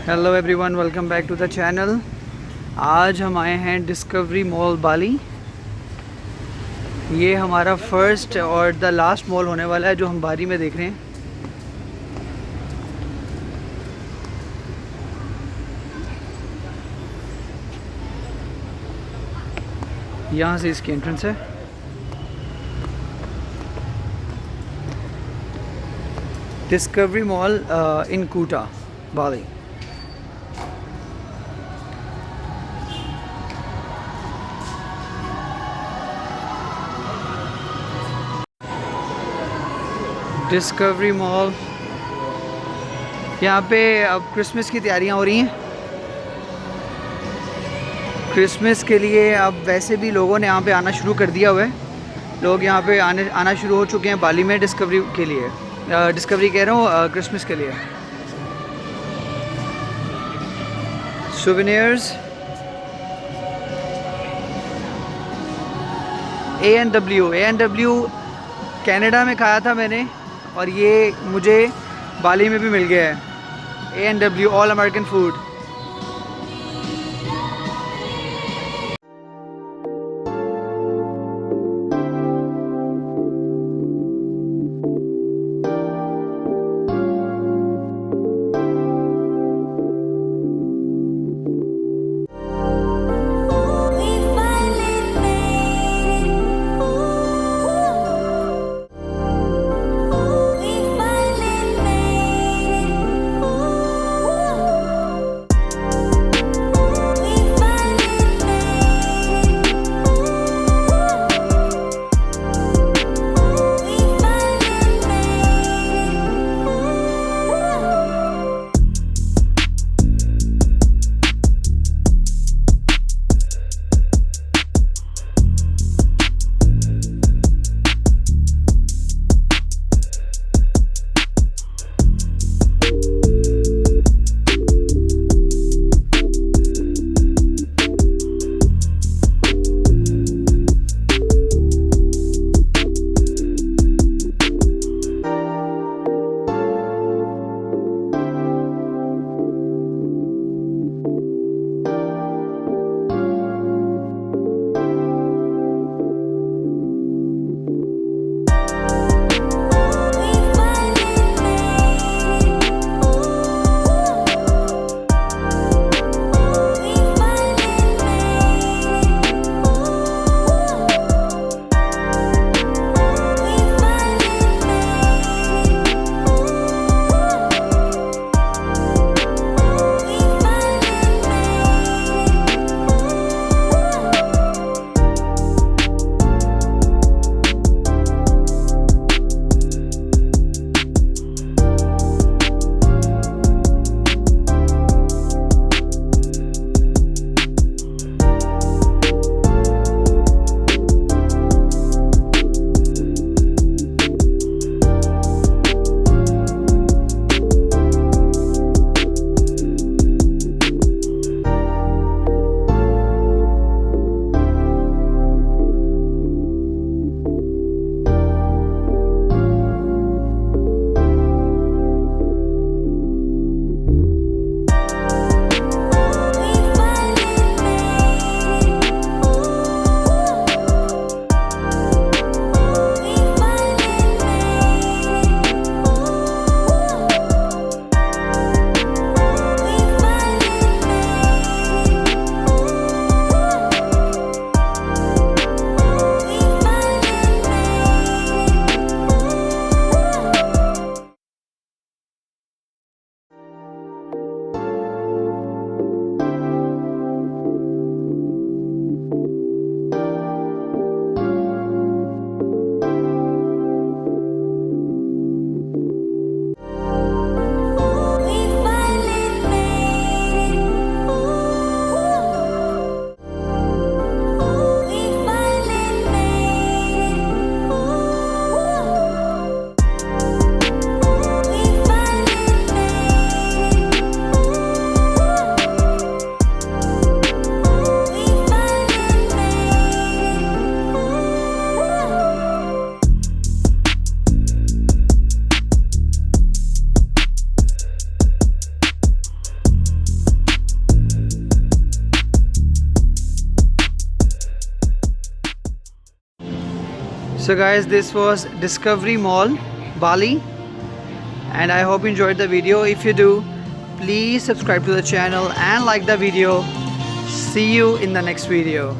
Hello everyone, welcome back to the channel. आज हम आए हैं डिस्कवरी मॉल बाली। ये हमारा फर्स्ट और द लास्ट मॉल होने वाला है जो हम बाली में देख रहे हैं। यहाँ से इसकी एंट्रेंस है। डिस्कवरी मॉल इन कूटा, बाली। डिस्कवरी मॉल, यहाँ पे अब क्रिसमस की तैयारियाँ हो रही हैं। क्रिसमस के लिए अब वैसे भी लोगों ने यहाँ पे आना शुरू कर दिया हुआ है। लोग यहाँ पे आना शुरू हो चुके हैं बाली में डिस्कवरी के लिए। डिस्कवरी कह रहा हूँ, क्रिसमस के लिए। souvenirs, A&W कनाडा में खाया था मैंने, और ये मुझे बाली में भी मिल गया है। A&W all American food. So guys, this was Discovery Mall, Bali, and I hope you enjoyed the video. If you do, please subscribe to the channel and like the video. See you in the next video.